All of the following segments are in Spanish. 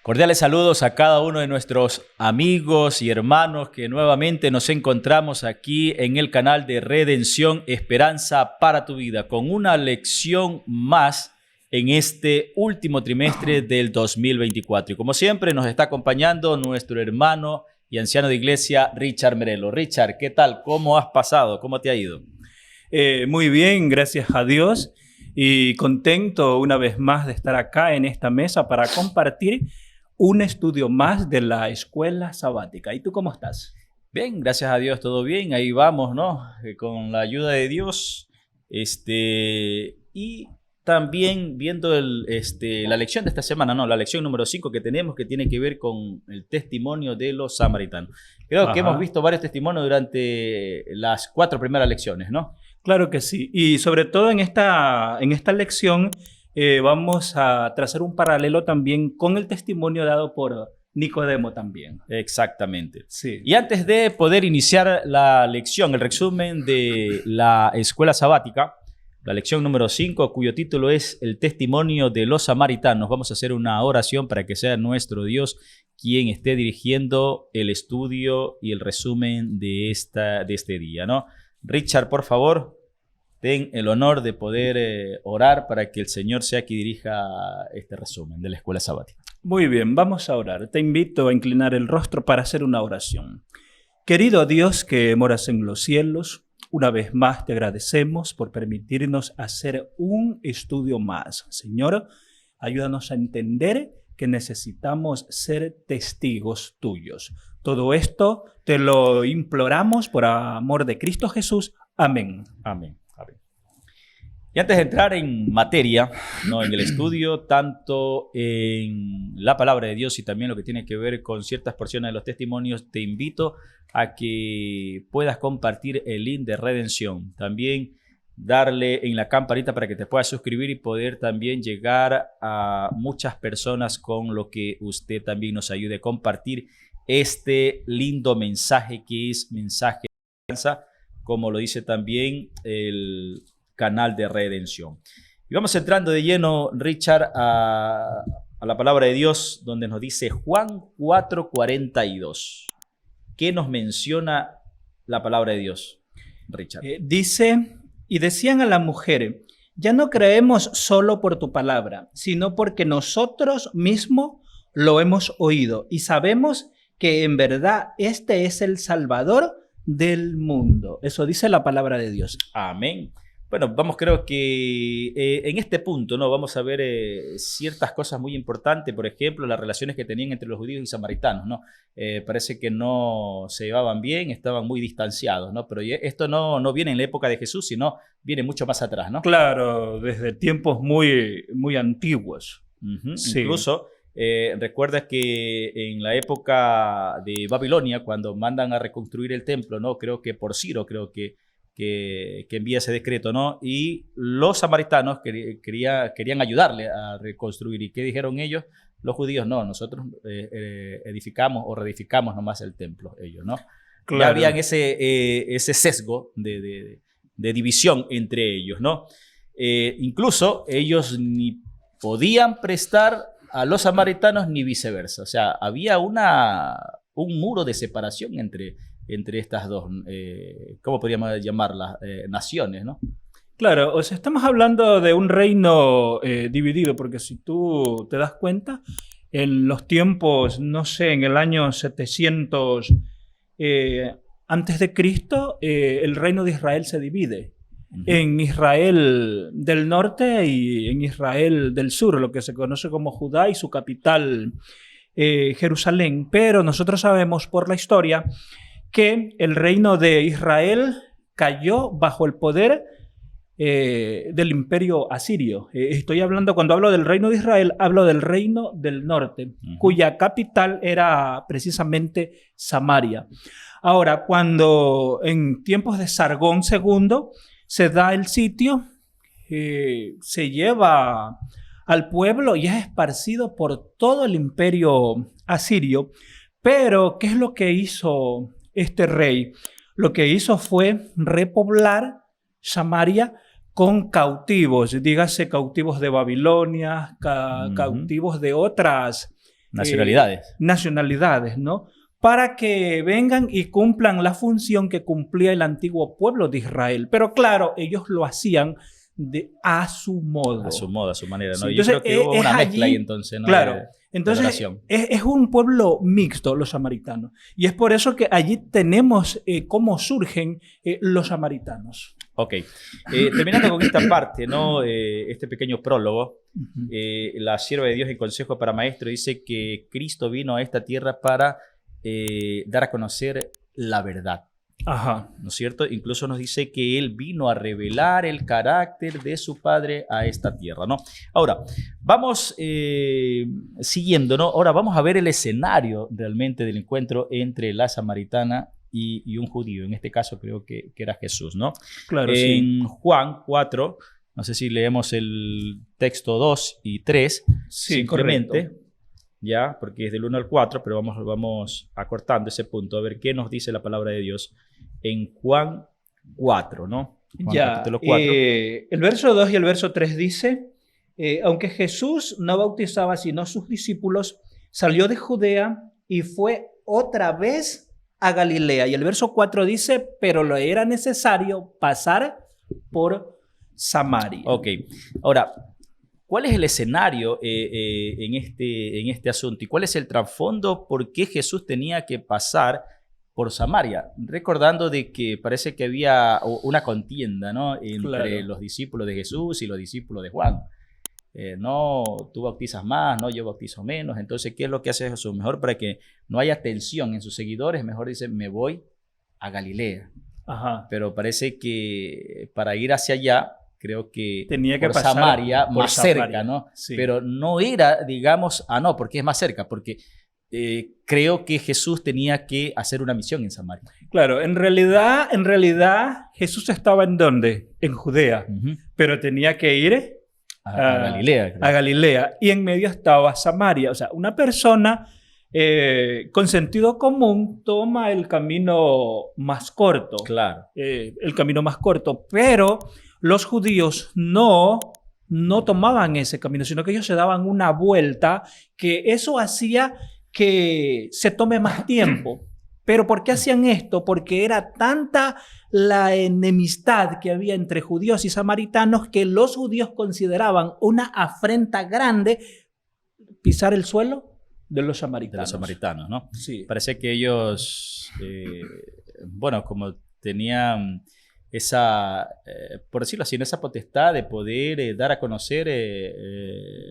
Cordiales saludos a cada uno de nuestros amigos y hermanos que nuevamente nos encontramos aquí en el canal de Redención Esperanza para tu Vida con una lección más en este último trimestre del 2024. Y como siempre nos está acompañando nuestro hermano y anciano de iglesia, Richard Merelo. Richard, ¿qué tal? ¿Cómo has pasado? ¿Cómo te ha ido? Muy bien, gracias a Dios, y contento una vez más de estar acá en esta mesa para compartir un estudio más de la escuela sabática. ¿Y tú cómo estás? Bien, gracias a Dios, todo bien. Ahí vamos, ¿no? Con la ayuda de Dios. Y también viendo la lección de esta semana, ¿no? La lección número 5 que tenemos, que tiene que ver con el testimonio de los samaritanos. Creo que hemos visto varios testimonios durante las 4 primeras lecciones, ¿no? Claro que sí. Y sobre todo en esta lección vamos a trazar un paralelo también con el testimonio dado por Nicodemo también. Exactamente. Sí. Y antes de poder iniciar la lección, el resumen de la escuela sabática, la lección número 5, cuyo título es El testimonio de los samaritanos, vamos a hacer una oración para que sea nuestro Dios quien esté dirigiendo el estudio y el resumen de este día, ¿no? Richard, por favor, ten el honor de poder orar para que el Señor sea quien dirija este resumen de la escuela sabática. Muy bien, vamos a orar. Te invito a inclinar el rostro para hacer una oración. Querido Dios que moras en los cielos, una vez más te agradecemos por permitirnos hacer un estudio más. Señor, ayúdanos a entender que necesitamos ser testigos tuyos. Todo esto te lo imploramos por amor de Cristo Jesús. Amén. Amén. Amén. Y antes de entrar en materia, ¿no? En el estudio, tanto en la palabra de Dios y también lo que tiene que ver con ciertas porciones de los testimonios, te invito a que puedas compartir el link de Redención. También darle en la campanita para que te puedas suscribir y poder también llegar a muchas personas con lo que usted también nos ayude a compartir este lindo mensaje que es mensaje de esperanza, como lo dice también el canal de Redención. Y vamos entrando de lleno, Richard, a la palabra de Dios, donde nos dice Juan 4:42. ¿Qué nos menciona la palabra de Dios, Richard? Dice, y decían a la mujer, ya no creemos solo por tu palabra, sino porque nosotros mismos lo hemos oído y sabemos que en verdad este es el Salvador del mundo. Eso dice la palabra de Dios. Amén. Bueno, creo que en este punto, ¿no? Vamos a ver ciertas cosas muy importantes, por ejemplo, las relaciones que tenían entre los judíos y samaritanos, ¿no? Parece que no se llevaban bien, estaban muy distanciados, ¿no? Pero esto no viene en la época de Jesús, sino viene mucho más atrás, ¿no? Claro, desde tiempos muy antiguos. Sí. Incluso recuerdas que en la época de Babilonia, cuando mandan a reconstruir el templo, ¿no? Creo que por Ciro, que envía ese decreto, ¿no? Y los samaritanos querían ayudarle a reconstruir. ¿Y qué dijeron ellos? Los judíos, no, nosotros edificamos o reedificamos nomás el templo, ellos, ¿no? Claro. Ya habían ese sesgo de división entre ellos, ¿no? Incluso ellos ni podían prestar a los samaritanos ni viceversa. O sea, había un muro de separación entre estas dos, ¿cómo podríamos llamarlas? Naciones, ¿no? Claro, o sea, estamos hablando de un reino dividido, porque si tú te das cuenta, en los tiempos, no sé, en el año 700 antes de Cristo, el reino de Israel se divide en Israel del norte y en Israel del sur, lo que se conoce como Judá y su capital, Jerusalén. Pero nosotros sabemos por la historia que el reino de Israel cayó bajo el poder del imperio asirio. Estoy hablando, cuando hablo del reino de Israel, hablo del reino del norte, cuya capital era precisamente Samaria. Ahora, cuando en tiempos de Sargón II se da el sitio, se lleva al pueblo y es esparcido por todo el imperio asirio. Pero, ¿qué es lo que hizo este rey? Lo que hizo fue repoblar Samaria con cautivos, dígase cautivos de Babilonia, cautivos de otras nacionalidades, ¿no? Para que vengan y cumplan la función que cumplía el antiguo pueblo de Israel. Pero claro, ellos lo hacían a su modo. A su modo, a su manera, ¿no? Sí, entonces, yo creo que hubo una mezcla ahí entonces, ¿no? Claro. Entonces, es un pueblo mixto, los samaritanos. Y es por eso que allí tenemos cómo surgen los samaritanos. Ok. Terminando con esta parte, ¿no? Este pequeño prólogo, la sierva de Dios en Consejo para Maestro dice que Cristo vino a esta tierra para dar a conocer la verdad. Ajá. ¿No es cierto? Incluso nos dice que Él vino a revelar el carácter de su Padre a esta tierra, ¿no? Ahora, vamos siguiendo, ¿no? Ahora vamos a ver el escenario realmente del encuentro entre la samaritana y un judío. En este caso creo que era Jesús, ¿no? Claro, en sí. Juan 4, no sé si leemos el texto 2 y 3, Sí, simplemente, correcto. ya, porque es del 1 al 4, pero vamos acortando ese punto, a ver qué nos dice la palabra de Dios en Juan 4, ¿no? Juan Ya, capítulo 4. El verso 2 y el verso 3 dice, aunque Jesús no bautizaba sino sus discípulos, salió de Judea y fue otra vez a Galilea. Y el verso 4 dice, pero le era necesario pasar por Samaria. Ok, ahora, ¿cuál es el escenario en este asunto? ¿Y cuál es el trasfondo? ¿Por qué Jesús tenía que pasar por Samaria? Recordando de que parece que había una contienda, ¿no? Entre los discípulos de Jesús y los discípulos de Juan. No, tú bautizas más, no, yo bautizo menos. Entonces, ¿qué es lo que hace Jesús? Mejor para que no haya tensión en sus seguidores, mejor dice, me voy a Galilea. Ajá. Pero parece que para ir hacia allá, creo que tenía que por pasar Samaria, por más Samaria, cerca, ¿no? Sí. Pero no era, digamos, no, porque es más cerca, porque creo que Jesús tenía que hacer una misión en Samaria. Claro, en realidad Jesús estaba ¿en dónde? En Judea, pero tenía que ir a Galilea. Claro. A Galilea, y en medio estaba Samaria. O sea, una persona con sentido común toma el camino más corto. Claro. El camino más corto, pero los judíos no tomaban ese camino, sino que ellos se daban una vuelta, que eso hacía que se tome más tiempo. ¿Pero por qué hacían esto? Porque era tanta la enemistad que había entre judíos y samaritanos que los judíos consideraban una afrenta grande pisar el suelo de los samaritanos. De los samaritanos, ¿no? Sí. Parece que ellos, bueno, como tenían esa, por decirlo así, esa potestad de poder dar a conocer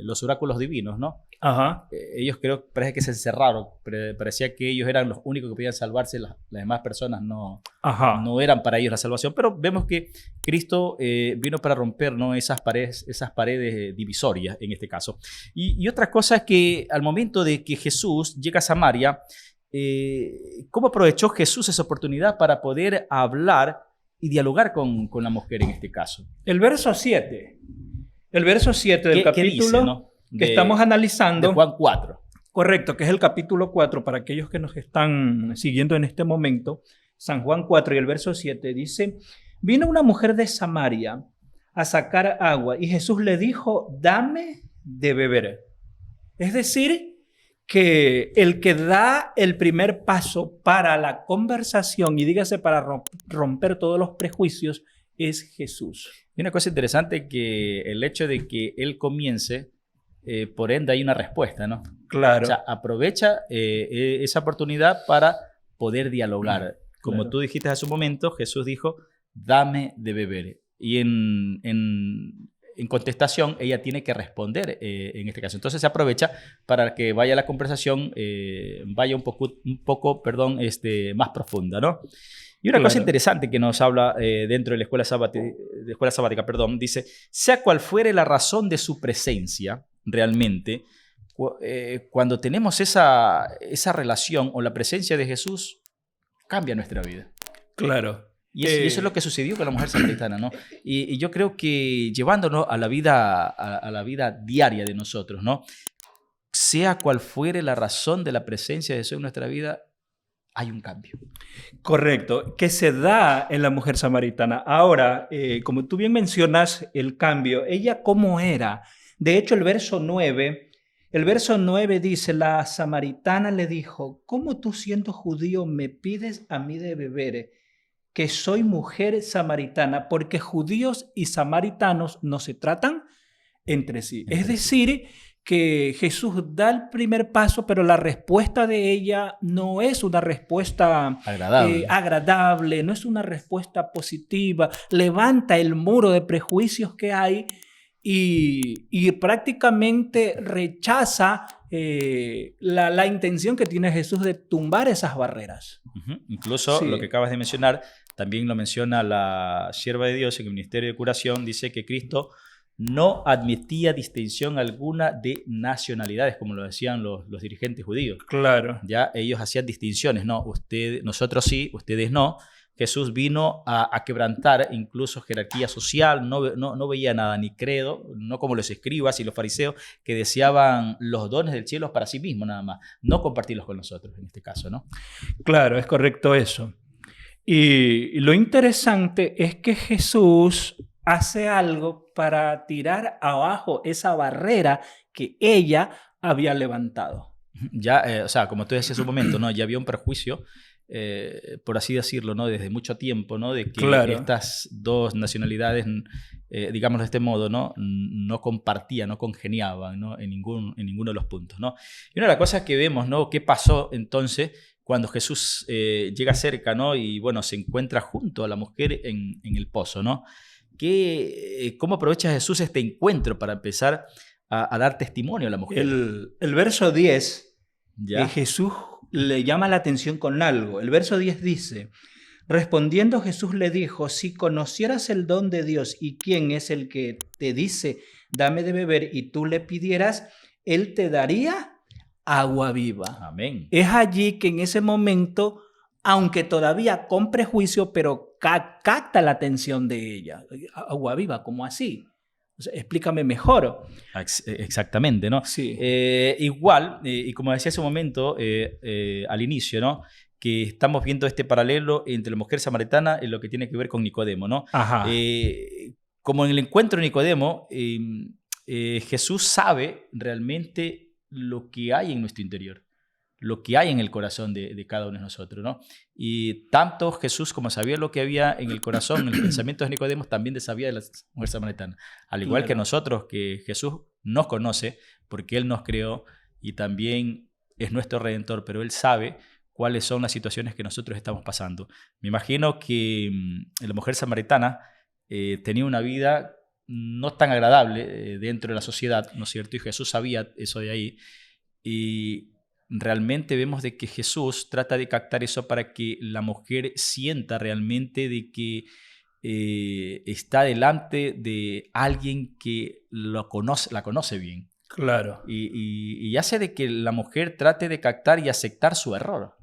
los oráculos divinos, ¿no? Ajá. Ellos parece que se encerraron, parecía que ellos eran los únicos que podían salvarse, las demás personas no eran para ellos la salvación, pero vemos que Cristo vino para romper, ¿no? esas paredes divisorias en este caso. Y otra cosa es que al momento de que Jesús llega a Samaria, ¿cómo aprovechó Jesús esa oportunidad para poder hablar y dialogar con la mujer en este caso? El verso 7 del capítulo, ¿qué dice, no? Que estamos analizando. De Juan 4. Correcto, que es el capítulo 4, para aquellos que nos están siguiendo en este momento. San Juan 4 y el verso 7 dice, vino una mujer de Samaria a sacar agua y Jesús le dijo, dame de beber. Es decir, que el que da el primer paso para la conversación y dígase para romper todos los prejuicios es Jesús. Y una cosa interesante que el hecho de que él comience, por ende hay una respuesta, ¿no? Claro. O sea, aprovecha esa oportunidad para poder dialogar. Como claro. Tú dijiste hace un momento, Jesús dijo, dame de beber. Y en contestación, ella tiene que responder en este caso. Entonces se aprovecha para que vaya la conversación, vaya un poco, más profunda, ¿no? Y una cosa interesante que nos habla dentro de la escuela sabática, dice, sea cual fuere la razón de su presencia, realmente, cuando tenemos esa relación o la presencia de Jesús, cambia nuestra vida. Claro. Y eso es lo que sucedió con la mujer samaritana, ¿no? Y yo creo que llevándonos a la vida diaria de nosotros, ¿no? Sea cual fuere la razón de la presencia de Jesús en nuestra vida, hay un cambio. Correcto, que se da en la mujer samaritana. Ahora, como tú bien mencionas, el cambio, ¿ella cómo era? De hecho, el verso 9 El verso 9 dice, la samaritana le dijo, ¿cómo tú siendo judío me pides a mí de beber, que soy mujer samaritana? Porque judíos y samaritanos no se tratan entre sí. Es decir, que Jesús da el primer paso, pero la respuesta de ella no es una respuesta agradable, no es una respuesta positiva. Levanta el muro de prejuicios que hay y prácticamente rechaza la intención que tiene Jesús de tumbar esas barreras. Incluso lo que acabas de mencionar, también lo menciona la sierva de Dios en el Ministerio de Curación, dice que Cristo no admitía distinción alguna de nacionalidades, como lo decían los dirigentes judíos. Claro. Ya ellos hacían distinciones, ¿no? Nosotros sí, ustedes no. Jesús vino a quebrantar incluso jerarquía social, no veía nada, ni credo, no como los escribas y los fariseos que deseaban los dones del cielo para sí mismos nada más, no compartirlos con nosotros en este caso, ¿no? Claro, es correcto eso. Y lo interesante es que Jesús hace algo para tirar abajo esa barrera que ella había levantado. Ya, o sea, como tú decías hace un momento, ¿no? Ya había un prejuicio, por así decirlo, ¿no? Desde mucho tiempo, ¿no? De que estas dos nacionalidades, digámoslo de este modo, no compartían, no congeniaban, ¿no? En ninguno de los puntos, ¿no? Y una de las cosas que vemos, ¿no? ¿Qué pasó entonces cuando Jesús llega cerca, ¿no? Y bueno, se encuentra junto a la mujer en el pozo, ¿no? ¿Cómo aprovecha Jesús este encuentro para empezar a dar testimonio a la mujer? El verso 10, Jesús le llama la atención con algo. El verso 10 dice, respondiendo Jesús le dijo, si conocieras el don de Dios y quién es el que te dice, dame de beber, y tú le pidieras, él te daría agua viva. Amén. Es allí que en ese momento, aunque todavía con prejuicio, pero capta la atención de ella. Agua viva, ¿cómo así? O sea, explícame mejor. Exactamente, ¿no? Sí. Igual, y como decía hace un momento al inicio, ¿no? Que estamos viendo este paralelo entre la mujer samaritana y lo que tiene que ver con Nicodemo, ¿no? Ajá. Como en el encuentro de Nicodemo, Jesús sabe realmente lo que hay en nuestro interior, lo que hay en el corazón de cada uno de nosotros, ¿no? Y tanto Jesús como sabía lo que había en el corazón, en los pensamientos de Nicodemo, también sabía de la mujer samaritana. Al igual que nosotros, que Jesús nos conoce porque Él nos creó y también es nuestro Redentor, pero Él sabe cuáles son las situaciones que nosotros estamos pasando. Me imagino que la mujer samaritana tenía una vida no tan agradable dentro de la sociedad, ¿no es cierto? Y Jesús sabía eso de ahí. Y realmente vemos de que Jesús trata de captar eso para que la mujer sienta realmente de que está delante de alguien que la conoce bien. Claro. Y hace de que la mujer trate de captar y aceptar su error.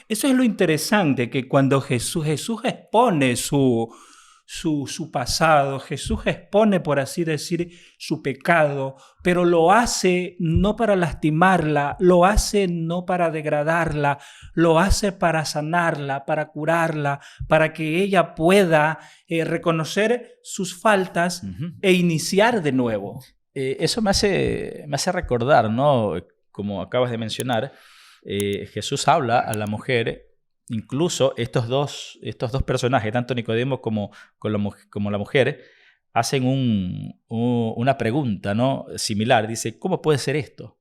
Eso es lo interesante, que cuando Jesús expone su pasado, Jesús expone, por así decir, su pecado, pero lo hace no para lastimarla, lo hace no para degradarla, lo hace para sanarla, para curarla, para que ella pueda reconocer sus faltas e iniciar de nuevo. Eso me hace recordar, ¿no? Como acabas de mencionar, Jesús habla a la mujer. Incluso estos dos personajes, tanto Nicodemo como la mujer, hacen una pregunta, ¿no? Similar. Dice, ¿cómo puede ser esto?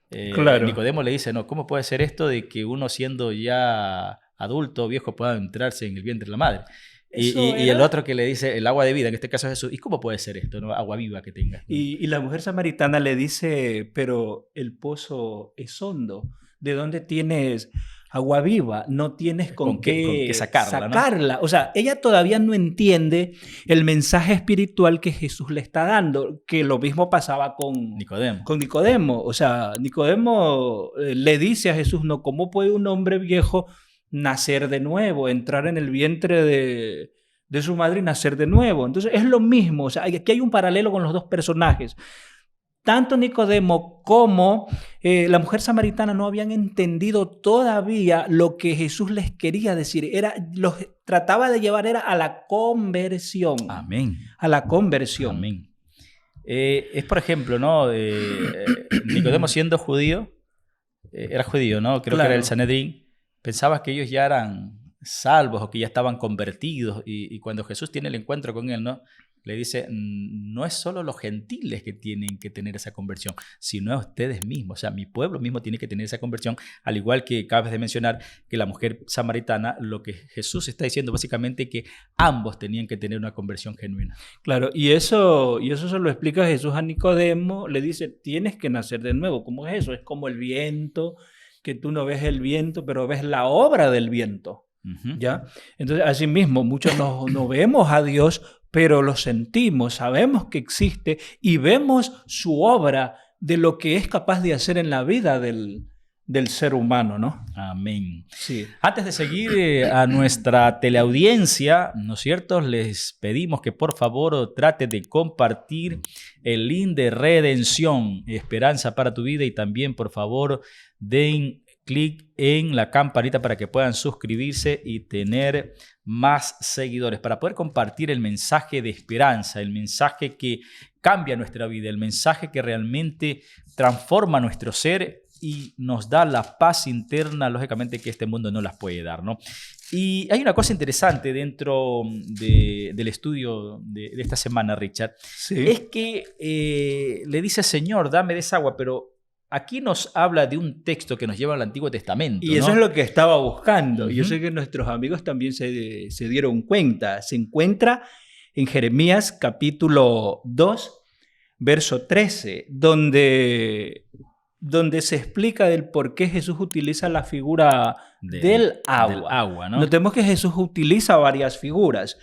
Claro. Nicodemo le dice, no, ¿cómo puede ser esto de que uno siendo ya adulto, viejo, pueda entrarse en el vientre de la madre? Y el otro que le dice, el agua de vida, en este caso es Jesús, ¿y cómo puede ser esto, no? Agua viva que tengas, ¿no? Y la mujer samaritana le dice, pero el pozo es hondo. ¿De dónde tienes agua viva? No tienes con qué sacarla, ¿no? O sea, ella todavía no entiende el mensaje espiritual que Jesús le está dando, que lo mismo pasaba con Nicodemo. O sea, Nicodemo le dice a Jesús, no, ¿cómo puede un hombre viejo nacer de nuevo, entrar en el vientre de su madre y nacer de nuevo? Entonces es lo mismo. O sea, aquí hay un paralelo con los dos personajes. Tanto Nicodemo como la mujer samaritana no habían entendido todavía lo que Jesús les quería decir. Los trataba de llevar a la conversión. Amén. A la conversión. Amén. Es, por ejemplo, ¿no? Nicodemo siendo judío, era judío, ¿no? Creo que era el Sanedrín. Pensaba que ellos ya eran salvos o que ya estaban convertidos. Y cuando Jesús tiene el encuentro con él, ¿no? Le dice, no es solo los gentiles que tienen que tener esa conversión, sino ustedes mismos. O sea, mi pueblo mismo tiene que tener esa conversión, al igual que acabas de mencionar que la mujer samaritana, lo que Jesús está diciendo básicamente que ambos tenían que tener una conversión genuina. Claro, y eso se lo explica Jesús a Nicodemo, le dice, tienes que nacer de nuevo. ¿Cómo es eso? Es como el viento, que tú no ves el viento, pero ves la obra del viento. ¿Ya? Entonces, así mismo, muchos no vemos a Dios, pero lo sentimos, sabemos que existe y vemos su obra de lo que es capaz de hacer en la vida del ser humano, ¿no? Amén. Sí. Antes de seguir a nuestra teleaudiencia, ¿no es cierto? Les pedimos que por favor trate de compartir el link de Redención, Esperanza para tu Vida, y también por favor den clic en la campanita para que puedan suscribirse y tener más seguidores, para poder compartir el mensaje de esperanza, el mensaje que cambia nuestra vida, el mensaje que realmente transforma nuestro ser y nos da la paz interna, lógicamente, que este mundo no las puede dar, ¿no? Y hay una cosa interesante dentro del estudio de esta semana, Richard, Sí. es que le dice, Señor, dame de esa agua, pero aquí nos habla de un texto que nos lleva al Antiguo Testamento. Y eso, ¿no?, es lo que estaba buscando. Yo sé Uh-huh. que nuestros amigos también se dieron cuenta. Se encuentra en Jeremías capítulo 2, verso 13, donde se explica del por qué Jesús utiliza la figura del agua. ¿no? Notemos que Jesús utiliza varias figuras.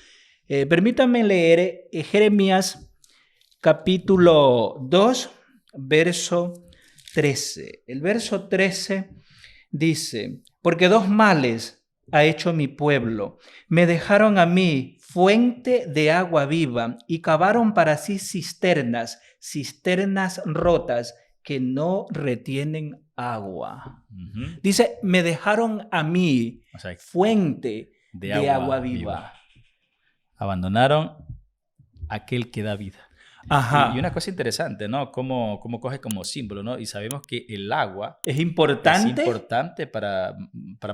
Permítanme leer Jeremías capítulo 2, verso 13. El verso 13 dice, porque dos males ha hecho mi pueblo. Me dejaron a mí fuente de agua viva y cavaron para sí cisternas rotas que no retienen agua. Uh-huh. Dice, me dejaron a mí, o sea, fuente de agua viva. Abandonaron aquel que da vida. Ajá. Y una cosa interesante, ¿no? Cómo coge como símbolo, ¿no? Y sabemos que el agua es importante para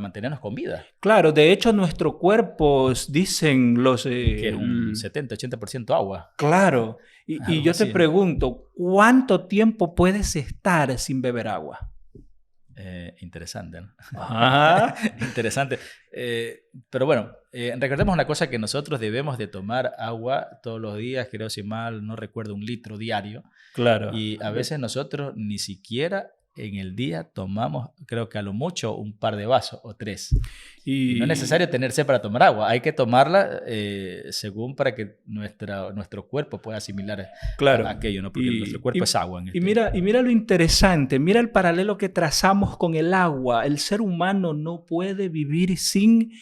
mantenernos con vida. Claro, de hecho nuestros cuerpos dicen los... que es un 70-80% agua. Claro, y yo te pregunto, ¿cuánto tiempo puedes estar sin beber agua? Interesante, ¿no? Ajá. Interesante. Pero bueno, recordemos una cosa, que nosotros debemos de tomar agua todos los días, creo, si mal no recuerdo, 1 litro diario. Claro. Y a veces nosotros ni siquiera en el día tomamos, creo que a lo mucho, un par de vasos o 3. Y no es necesario tener sed para tomar agua, hay que tomarla según para que nuestro cuerpo pueda asimilar aquello, ¿no? Porque nuestro cuerpo es agua. Y mira lo interesante, mira el paralelo que trazamos con el agua. El ser humano no puede vivir sin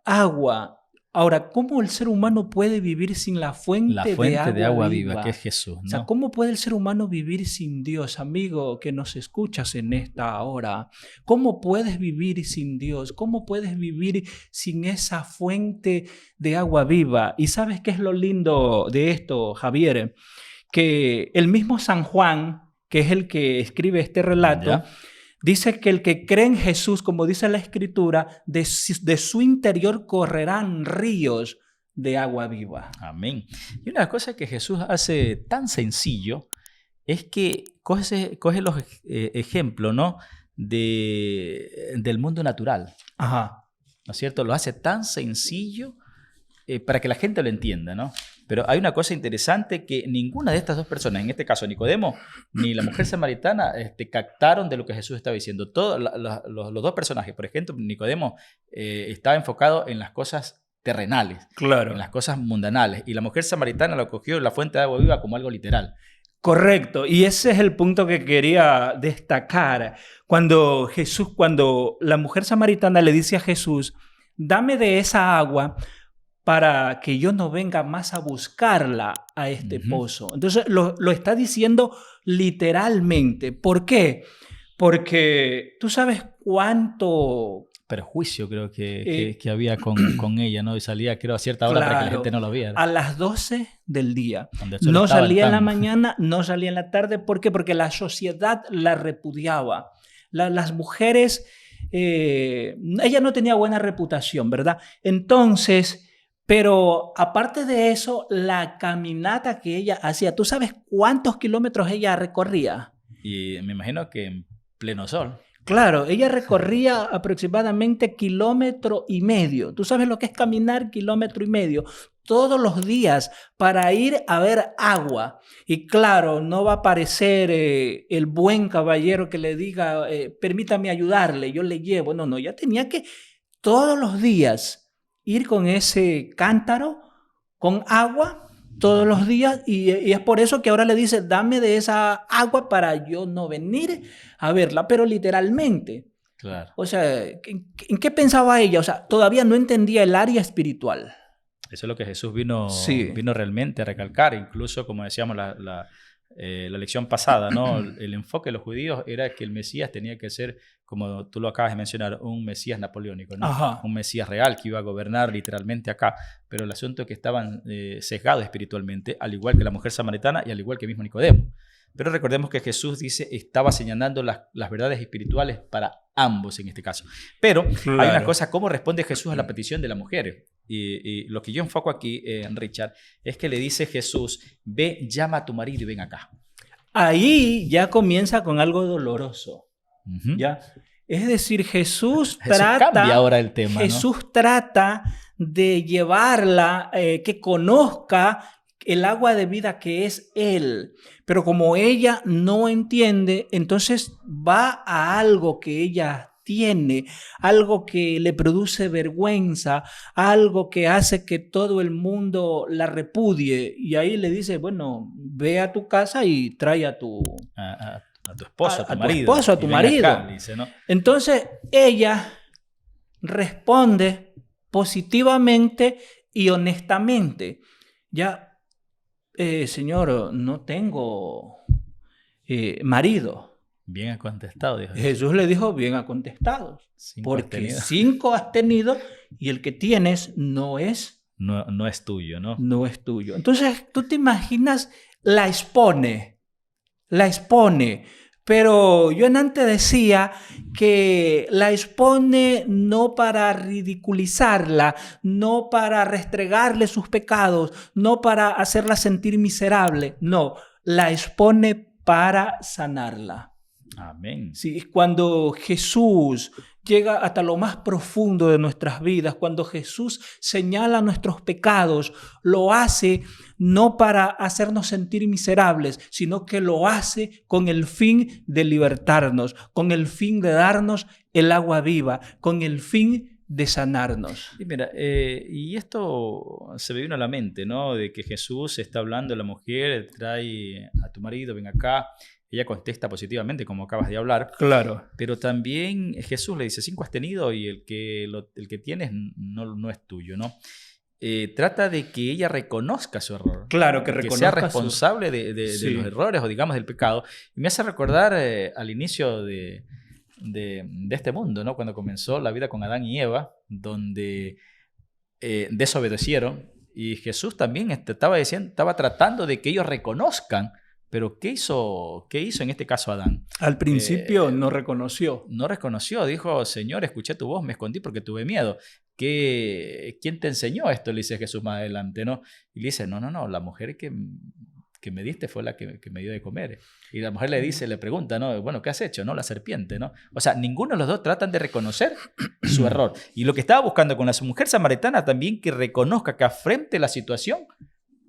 agua. Ahora, ¿cómo el ser humano puede vivir sin la fuente de agua viva, que es Jesús, ¿no? O sea, ¿cómo puede el ser humano vivir sin Dios? Amigo que nos escuchas en esta hora, ¿cómo puedes vivir sin Dios? ¿Cómo puedes vivir sin esa fuente de agua viva? ¿Y sabes qué es lo lindo de esto, Javier? Que el mismo San Juan, que es el que escribe este relato, ¿ya?, dice que el que cree en Jesús, como dice la Escritura, de su interior correrán ríos de agua viva. Amén. Y una cosa que Jesús hace tan sencillo es que coge los ejemplos, ¿no?, del mundo natural. Ajá. ¿No es cierto? Lo hace tan sencillo para que la gente lo entienda, ¿no? Pero hay una cosa interesante, que ninguna de estas dos personas, en este caso Nicodemo ni la mujer samaritana, captaron de lo que Jesús estaba diciendo. Todos los dos personajes, por ejemplo, Nicodemo estaba enfocado en las cosas terrenales, claro, en las cosas mundanales, y la mujer samaritana lo cogió la fuente de agua viva como algo literal. Correcto, y ese es el punto que quería destacar. Cuando la mujer samaritana le dice a Jesús, dame de esa agua para que yo no venga más a buscarla a este pozo. Entonces lo está diciendo literalmente. ¿Por qué? Porque tú sabes cuánto perjuicio creo Eh, que había con ella, ¿no? Y salía, creo, a cierta hora para que la claro, gente no lo viera. a las 12 del día. Donde el sol No estaba salía en la tan... mañana, no salía en la tarde. ¿Por qué? Porque la sociedad la repudiaba. Las mujeres, ella no tenía buena reputación, ¿verdad? Entonces, pero aparte de eso, la caminata que ella hacía, ¿tú sabes cuántos kilómetros ella recorría? Y me imagino que en pleno sol. Claro, ella recorría aproximadamente 1,5 kilómetros. ¿Tú sabes lo que es caminar 1,5 kilómetros todos los días para ir a ver agua? Y claro, no va a aparecer el buen caballero que le diga, permítame ayudarle, yo le llevo. No, no, ella tenía que todos los días ir con ese cántaro, con agua, todos los días, y es por eso que ahora le dice, dame de esa agua para yo no venir a verla, pero literalmente. Claro. O sea, ¿en qué pensaba ella? O sea, todavía no entendía el área espiritual. Eso es lo que Jesús Sí. vino realmente a recalcar. Incluso, como decíamos la lección pasada, ¿no? El enfoque de los judíos era que el Mesías tenía que ser, como tú lo acabas de mencionar, un Mesías napoleónico, ¿no? Ajá. Un Mesías real que iba a gobernar literalmente acá. Pero el asunto es que estaban sesgados espiritualmente, al igual que la mujer samaritana y al igual que el mismo Nicodemo. Pero recordemos que Jesús dice, estaba señalando las verdades espirituales para ambos en este caso. Pero Claro. hay una cosa, ¿cómo responde Jesús a la petición de la mujer? Y lo que yo enfoco aquí, Richard, es que le dice Jesús, ve, llama a tu marido y ven acá. Ahí ya comienza con algo doloroso. Uh-huh. ¿Ya? Es decir, Jesús cambia ahora el tema, Jesús ¿no? trata de llevarla, que conozca el agua de vida que es Él. Pero como ella no entiende, entonces va a algo que ella tiene, algo que le produce vergüenza, algo que hace que todo el mundo la repudie. Y ahí le dice, bueno, ve a tu casa y trae a tu... A tu esposo, a tu marido. Tu esposo, a tu marido. Acá, dice, ¿no? Entonces ella responde positivamente y honestamente. Ya, Señor, no tengo marido. Bien ha contestado, dijo Jesús le dijo, bien ha contestado. 5 porque 5 has tenido y el que tienes no es... No es tuyo, ¿no? No es tuyo. Entonces, tú te imaginas, la expone. Pero yo antes decía que la expone no para ridiculizarla, no para restregarle sus pecados, no para hacerla sentir miserable. No, la expone para sanarla. Amén. Sí, cuando Jesús llega hasta lo más profundo de nuestras vidas, cuando Jesús señala nuestros pecados, lo hace no para hacernos sentir miserables, sino que lo hace con el fin de libertarnos, con el fin de darnos el agua viva, con el fin de sanarnos. Y mira, y esto se me vino a la mente, ¿no? De que Jesús está hablando a la mujer, trae a tu marido, ven acá. Ella contesta positivamente, como acabas de hablar. Claro. Pero también Jesús le dice, 5 has tenido y el que tienes no es tuyo, ¿no? Trata de que ella reconozca su error. Claro, que reconozca. Que sea responsable de los errores o, digamos, del pecado. Y me hace recordar al inicio de este mundo, ¿no? Cuando comenzó la vida con Adán y Eva, donde desobedecieron. Y Jesús también estaba tratando de que ellos reconozcan. Pero ¿qué hizo en este caso Adán? Al principio no reconoció. No reconoció, dijo, Señor, escuché tu voz, me escondí porque tuve miedo. ¿Quién te enseñó esto? Le dice Jesús más adelante, ¿no? Y le dice, no, la mujer que me diste fue la que me dio de comer. Y la mujer le pregunta, ¿no? Bueno, ¿qué has hecho? ¿No? La serpiente, ¿no? O sea, ninguno de los dos tratan de reconocer su error. Y lo que estaba buscando con la mujer samaritana también, que reconozca, que afrente la situación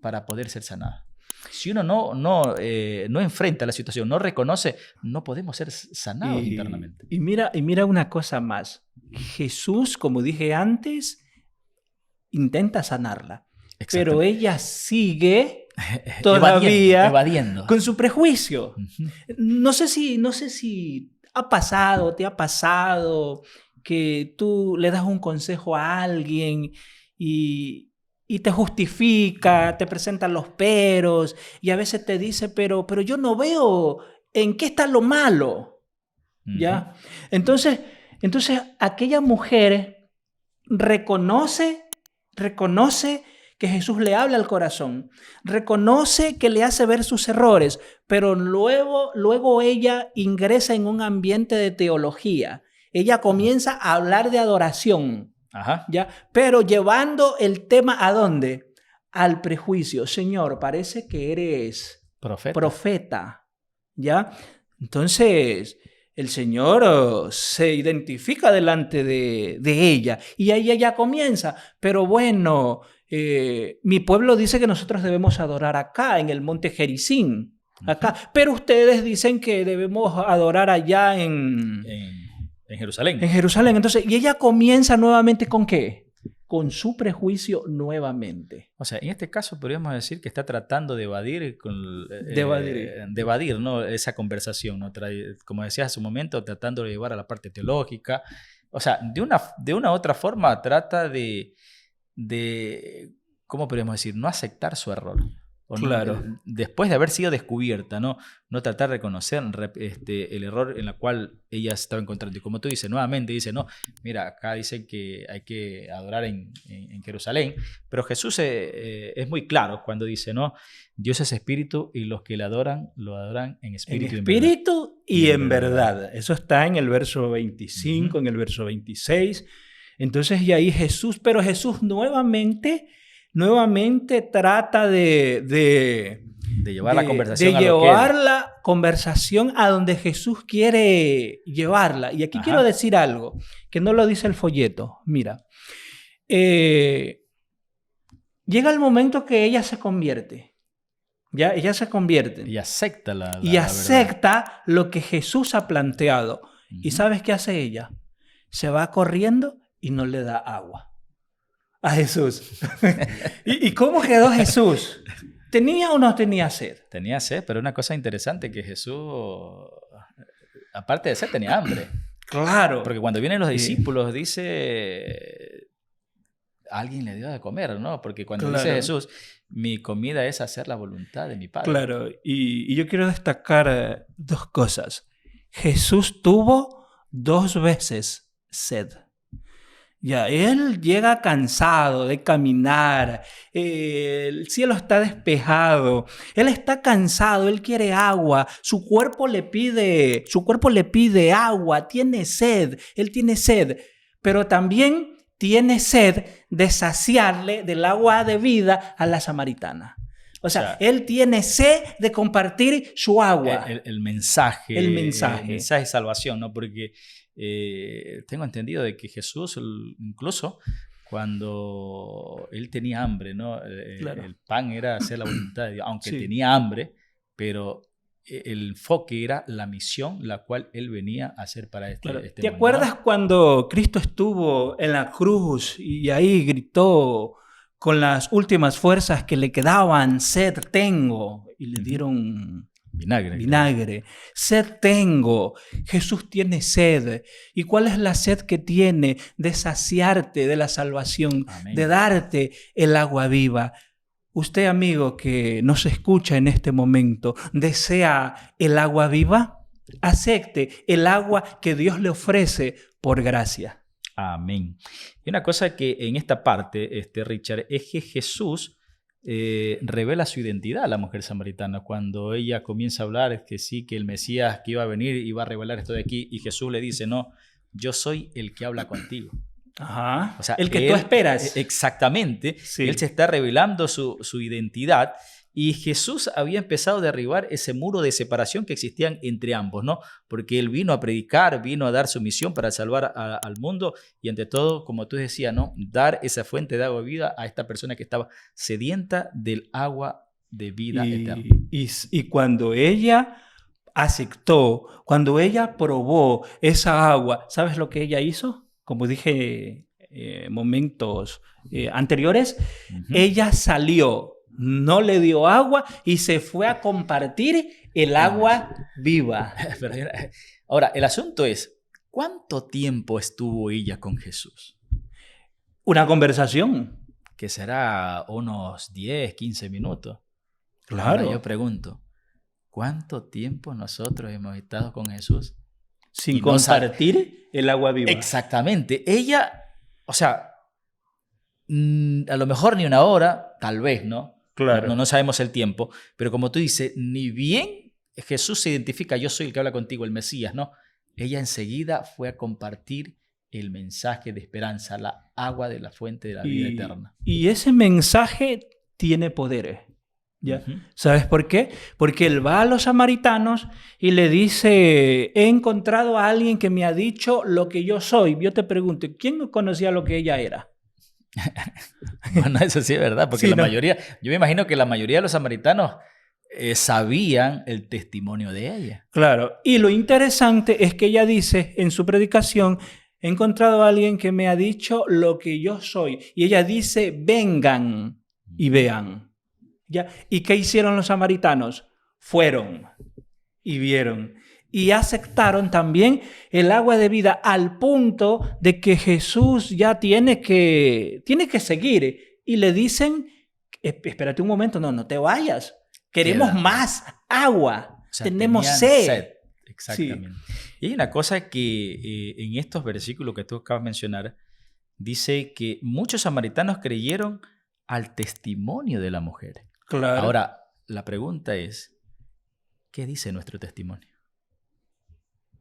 para poder ser sanada. Si uno no enfrenta la situación, no reconoce, no podemos ser sanados internamente. Y mira una cosa más. Jesús, como dije antes, intenta sanarla. Pero ella sigue todavía evadiendo. Con su prejuicio. Uh-huh. No sé si te ha pasado que tú le das un consejo a alguien y te justifica, te presenta los peros y a veces te dice, pero yo no veo en qué está lo malo, ¿ya? Entonces, Entonces, aquella mujer reconoce que Jesús le habla al corazón, reconoce que le hace ver sus errores, pero luego ella ingresa en un ambiente de teología. Ella comienza a hablar de adoración, Ajá. ¿ya? Pero llevando el tema ¿a dónde? Al prejuicio. Señor, parece que eres profeta, ¿ya? Entonces, el Señor se identifica delante de ella y ahí ella comienza, pero bueno, mi pueblo dice que nosotros debemos adorar acá, en el monte Gerizim, acá, pero ustedes dicen que debemos adorar allá en Jerusalén. En Jerusalén. Entonces, y ella comienza nuevamente ¿con qué? Con su prejuicio nuevamente. O sea, en este caso podríamos decir que está tratando de evadir, De evadir, ¿no? Esa conversación, ¿no? Como decías hace un momento, tratando de llevar a la parte teológica. O sea, de una u otra forma trata de, ¿cómo podríamos decir? No aceptar su error. Claro. Después de haber sido descubierta, no tratar de reconocer el error en el cual ella se estaba encontrando. Y como tú dices, nuevamente dice, no, mira, acá dicen que hay que adorar en Jerusalén, pero Jesús es muy claro cuando dice, no, Dios es espíritu y los que le adoran, lo adoran en espíritu, y en verdad. Eso está en el verso 25, en el verso 26. Entonces, y ahí Jesús, pero Jesús nuevamente trata de llevar la conversación la conversación a donde Jesús quiere llevarla. Y aquí quiero decir algo que no lo dice el folleto. Mira, llega el momento que ella se convierte. Ya, ella se convierte. Y acepta acepta lo que Jesús ha planteado. ¿Y sabes qué hace ella? Se va corriendo y no le da agua a Jesús. ¿Y cómo quedó Jesús? ¿Tenía o no tenía sed? Tenía sed, pero una cosa interesante que Jesús, aparte de sed, tenía hambre. Claro. Porque cuando vienen los discípulos dice, alguien le dio de comer, ¿no? Porque cuando dice Jesús, mi comida es hacer la voluntad de mi Padre. Claro, y yo quiero destacar dos cosas. Jesús tuvo 2 veces sed. Ya, él llega cansado de caminar, el cielo está despejado, él está cansado, él quiere agua, su cuerpo le pide agua, tiene sed, él tiene sed, pero también tiene sed de saciarle del agua de vida a la samaritana. O sea, él tiene sed de compartir su agua. El mensaje. El mensaje de salvación, ¿no? Porque tengo entendido de que Jesús, incluso cuando él tenía hambre, ¿no? El pan era hacer la voluntad de Dios, aunque tenía hambre, pero el enfoque era la misión la cual él venía a hacer para este mundo. ¿Te acuerdas cuando Cristo estuvo en la cruz y ahí gritó con las últimas fuerzas que le quedaban, sed tengo, y le dieron vinagre? Sed tengo. Jesús tiene sed. ¿Y cuál es la sed que tiene? De saciarte de la salvación. Amén. De darte el agua viva. Usted, amigo, que nos escucha en este momento, ¿desea el agua viva? Acepte el agua que Dios le ofrece por gracia. Amén. Y una cosa que en esta parte, Richard, es que Jesús revela su identidad a la mujer samaritana. Cuando ella comienza a hablar que sí, que el Mesías que iba a venir iba a revelar esto de aquí, y Jesús le dice, no, yo soy el que habla contigo. Ajá. O sea, el que tú esperas. Exactamente. Sí. Él se está revelando su identidad. Y Jesús había empezado a derribar ese muro de separación que existían entre ambos, ¿no? Porque Él vino a predicar, vino a dar su misión para salvar al mundo y ante todo, como tú decías, ¿no? Dar esa fuente de agua de vida a esta persona que estaba sedienta del agua de vida eterna. Y cuando ella aceptó, cuando ella probó esa agua, ¿sabes lo que ella hizo? Como dije momentos anteriores, ella salió. No le dio agua y se fue a compartir el agua viva. Ahora, el asunto es, ¿cuánto tiempo estuvo ella con Jesús? Una conversación. Que será unos 10, 15 minutos. Claro. Ahora yo pregunto, ¿cuánto tiempo nosotros hemos estado con Jesús? Sin compartir el agua viva. Exactamente. Ella, o sea, a lo mejor ni una hora, tal vez, ¿no? Claro. No sabemos el tiempo, pero como tú dices, ni bien Jesús se identifica, yo soy el que habla contigo, el Mesías, ¿no? Ella enseguida fue a compartir el mensaje de esperanza, la agua de la fuente de la vida eterna. Y ese mensaje tiene poder. ¿Ya? Uh-huh. ¿Sabes por qué? Porque él va a los samaritanos y le dice, he encontrado a alguien que me ha dicho lo que yo soy. Yo te pregunto, ¿quién conocía lo que ella era? Bueno, eso sí es verdad, porque Sí, la mayoría, yo me imagino que la mayoría de los samaritanos sabían el testimonio de ella. Claro, y lo interesante es que ella dice en su predicación, he encontrado a alguien que me ha dicho lo que yo soy. Y ella dice, vengan y vean. ¿Ya? ¿Y qué hicieron los samaritanos? Fueron y vieron. Y aceptaron también el agua de vida al punto de que Jesús ya tiene que seguir. Y le dicen, espérate un momento, no te vayas. Queremos Quédate. Más agua. O sea, tenemos tenían sed. Exactamente. Sí. Y hay una cosa que en estos versículos que tú acabas de mencionar, dice que muchos samaritanos creyeron al testimonio de la mujer. Claro. Ahora, la pregunta es, ¿qué dice nuestro testimonio?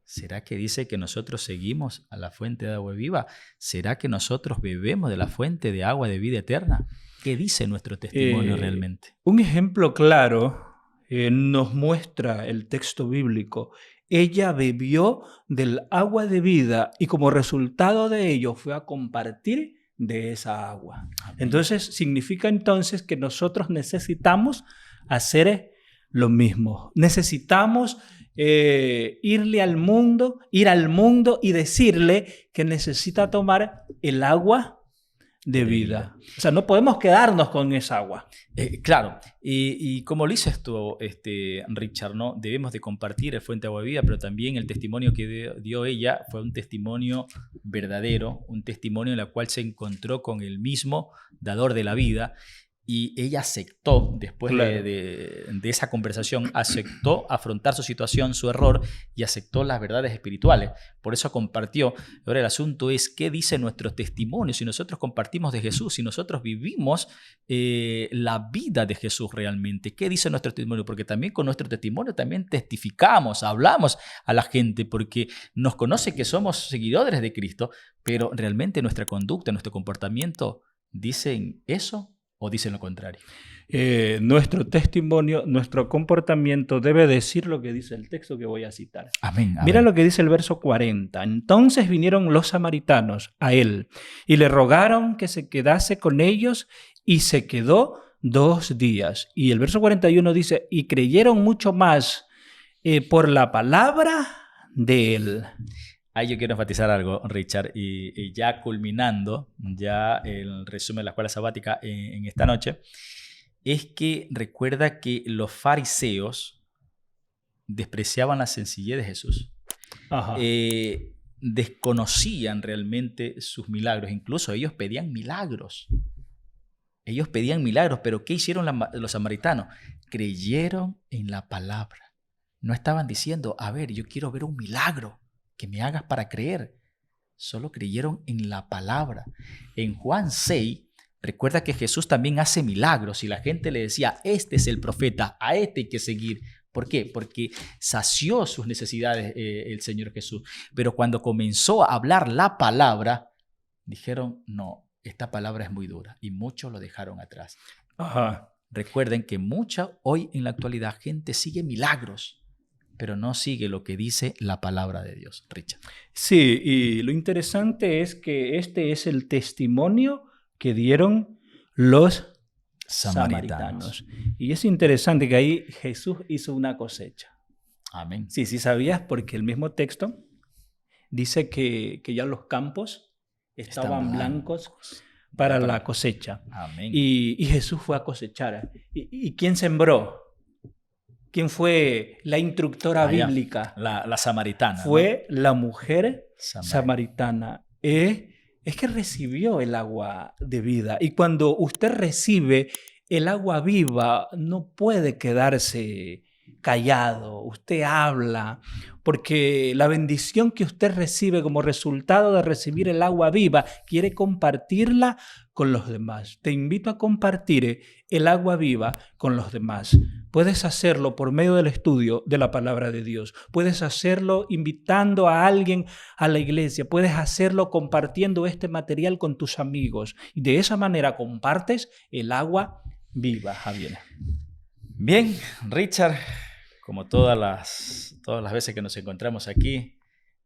¿Será que dice que nosotros seguimos a la fuente de agua viva? ¿Será que nosotros bebemos de la fuente de agua de vida eterna? ¿Qué dice nuestro testimonio realmente? Un ejemplo claro nos muestra el texto bíblico. Ella bebió del agua de vida y como resultado de ello fue a compartir de esa agua. Amén. Entonces, significa entonces que nosotros necesitamos hacer lo mismo. Necesitamos ir al mundo y decirle que necesita tomar el agua de vida. O sea, no podemos quedarnos con esa agua. Claro, y como lo dices tú, Richard, ¿no? Debemos de compartir el fuente de agua de vida, pero también el testimonio que dio ella fue un testimonio verdadero, un testimonio en el cual se encontró con el mismo dador de la vida. Y ella aceptó, después claro. de esa conversación, aceptó afrontar su situación, su error, y aceptó las verdades espirituales. Por eso compartió. Ahora el asunto es, ¿qué dice nuestro testimonio? Si nosotros compartimos de Jesús, si nosotros vivimos la vida de Jesús realmente, ¿qué dice nuestro testimonio? Porque también con nuestro testimonio también testificamos, hablamos a la gente, porque nos conoce que somos seguidores de Cristo, pero realmente nuestra conducta, nuestro comportamiento, ¿dicen eso? ¿O dicen lo contrario? Nuestro testimonio, nuestro comportamiento debe decir lo que dice el texto que voy a citar. Amén. Mira lo que dice el verso 40. Entonces vinieron los samaritanos a él y le rogaron que se quedase con ellos y se quedó 2 días. Y el verso 41 dice, y creyeron mucho más por la palabra de él. Ahí yo quiero enfatizar algo, Richard, y ya culminando ya el resumen de la escuela sabática en esta noche, es que recuerda que los fariseos despreciaban la sencillez de Jesús. Ajá. Desconocían realmente sus milagros, incluso ellos pedían milagros. Ellos pedían milagros, pero ¿qué hicieron los samaritanos? Creyeron en la palabra. No estaban diciendo, a ver, yo quiero ver un milagro que me hagas para creer. Solo creyeron en la palabra. En Juan 6, recuerda que Jesús también hace milagros y la gente le decía, este es el profeta, a este hay que seguir. ¿Por qué? Porque sació sus necesidades el Señor Jesús. Pero cuando comenzó a hablar la palabra, dijeron, no, esta palabra es muy dura, y muchos lo dejaron atrás. Ajá. Recuerden que hoy en la actualidad gente sigue milagros, pero no sigue lo que dice la palabra de Dios. Richard. Sí, y lo interesante es que este es el testimonio que dieron los samaritanos. Y es interesante que ahí Jesús hizo una cosecha. Amén. Sí, sabías, porque el mismo texto dice que ya los campos estaban blancos para la cosecha. Amén. Y Jesús fue a cosechar. ¿Y quién sembró? ¿Quién fue la instructora bíblica? La samaritana. Fue, ¿no?, la mujer samaritana. Es que recibió el agua de vida. Y cuando usted recibe el agua viva, no puede quedarse callado, usted habla, porque la bendición que usted recibe como resultado de recibir el agua viva, quiere compartirla con los demás. Te invito a compartir el agua viva con los demás. Puedes hacerlo por medio del estudio de la palabra de Dios. Puedes hacerlo invitando a alguien a la iglesia. Puedes hacerlo compartiendo este material con tus amigos. Y de esa manera compartes el agua viva, Javier. Bien, Richard, como todas las veces que nos encontramos aquí,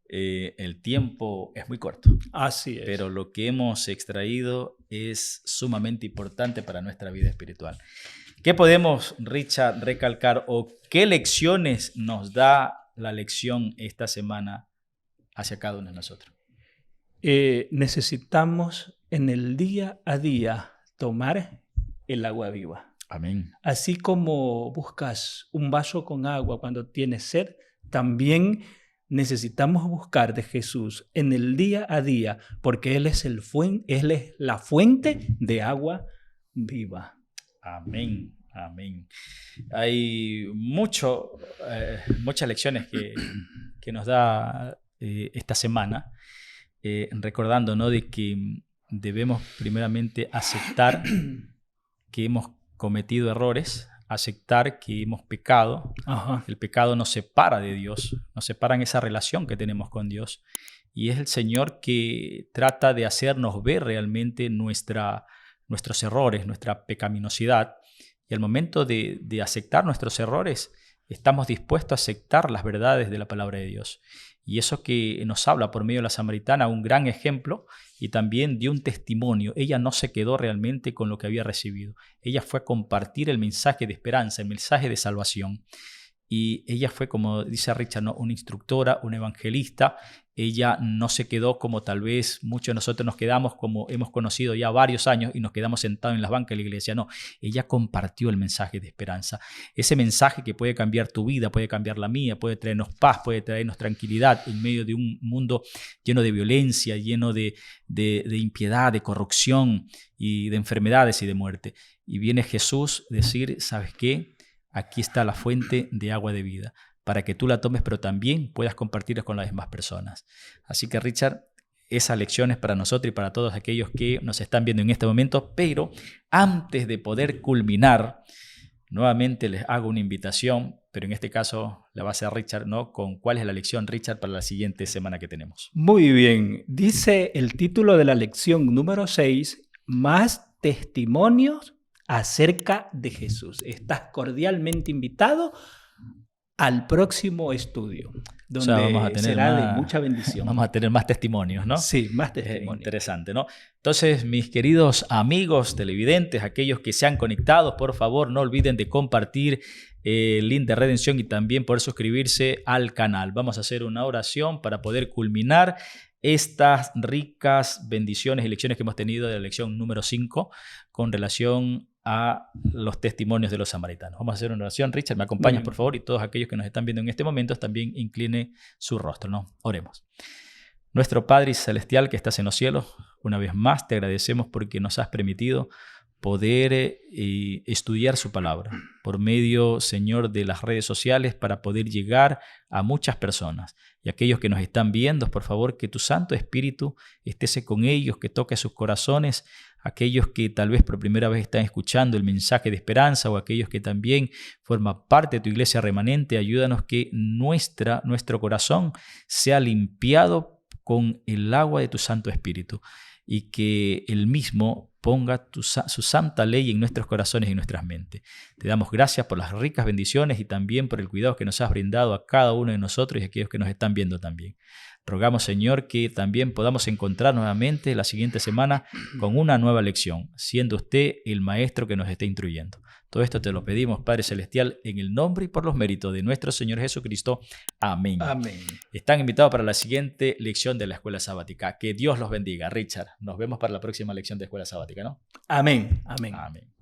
el tiempo es muy corto. Así es. Pero lo que hemos extraído es sumamente importante para nuestra vida espiritual. ¿Qué podemos, Richard, recalcar o qué lecciones nos da la lección esta semana hacia cada uno de nosotros? Necesitamos en el día a día tomar el agua viva. Amén. Así como buscas un vaso con agua cuando tienes sed, también necesitamos buscar de Jesús en el día a día, porque Él es la fuente de agua viva. Amén. Amén. Hay muchas lecciones que nos da esta semana, recordando, ¿no?, de que debemos primeramente aceptar que hemos cometido errores, aceptar que hemos pecado. Ajá. El pecado nos separa de Dios, nos separa en esa relación que tenemos con Dios. Y es el Señor que trata de hacernos ver realmente nuestros errores, nuestra pecaminosidad. Y al momento de aceptar nuestros errores, estamos dispuestos a aceptar las verdades de la palabra de Dios. Y eso que nos habla por medio de la samaritana, un gran ejemplo, y también dio un testimonio. Ella no se quedó realmente con lo que había recibido. Ella fue a compartir el mensaje de esperanza, el mensaje de salvación. Y ella fue, como dice Richard, ¿no?, una instructora, una evangelista. Ella no se quedó como tal vez muchos de nosotros nos quedamos, como hemos conocido ya varios años y nos quedamos sentados en las bancas de la iglesia. No, ella compartió el mensaje de esperanza. Ese mensaje que puede cambiar tu vida, puede cambiar la mía, puede traernos paz, puede traernos tranquilidad en medio de un mundo lleno de violencia, lleno de impiedad, de corrupción y de enfermedades y de muerte. Y viene Jesús a decir, ¿sabes qué? Aquí está la fuente de agua de vida, para que tú la tomes, pero también puedas compartirla con las demás personas. Así que, Richard, esa lección es para nosotros y para todos aquellos que nos están viendo en este momento. Pero antes de poder culminar, nuevamente les hago una invitación, pero en este caso la va a hacer Richard, ¿no? Con cuál es la lección, Richard, para la siguiente semana que tenemos. Muy bien. Dice el título de la lección número 6, más testimonios acerca de Jesús. Estás cordialmente invitado al próximo estudio, donde vamos a tener será de mucha bendición. Vamos a tener más testimonios, ¿no? Sí, más testimonios. Interesante, ¿no? Entonces, mis queridos amigos televidentes, aquellos que se han conectado, por favor, no olviden de compartir el link de redención y también poder suscribirse al canal. Vamos a hacer una oración para poder culminar estas ricas bendiciones y lecciones que hemos tenido de la lección número 5 con relación a los testimonios de los samaritanos. Vamos a hacer una oración. Richard, me acompañas, por favor, y todos aquellos que nos están viendo en este momento también incline su rostro, ¿no? Oremos. Nuestro Padre Celestial que estás en los cielos, una vez más te agradecemos porque nos has permitido poder estudiar su palabra por medio, Señor, de las redes sociales para poder llegar a muchas personas. Y aquellos que nos están viendo, por favor, que tu Santo Espíritu esté con ellos, que toque sus corazones, aquellos que tal vez por primera vez están escuchando el mensaje de esperanza o aquellos que también forman parte de tu iglesia remanente, ayúdanos que nuestro corazón sea limpiado con el agua de tu Santo Espíritu y que Él mismo ponga su santa ley en nuestros corazones y en nuestras mentes. Te damos gracias por las ricas bendiciones y también por el cuidado que nos has brindado a cada uno de nosotros y a aquellos que nos están viendo también. Rogamos, Señor, que también podamos encontrar nuevamente la siguiente semana con una nueva lección, siendo usted el maestro que nos esté instruyendo. Todo esto te lo pedimos, Padre Celestial, en el nombre y por los méritos de nuestro Señor Jesucristo. Amén. Amén. Están invitados para la siguiente lección de la Escuela Sabática. Que Dios los bendiga. Richard, nos vemos para la próxima lección de Escuela Sabática, ¿no? Amén. Amén. Amén.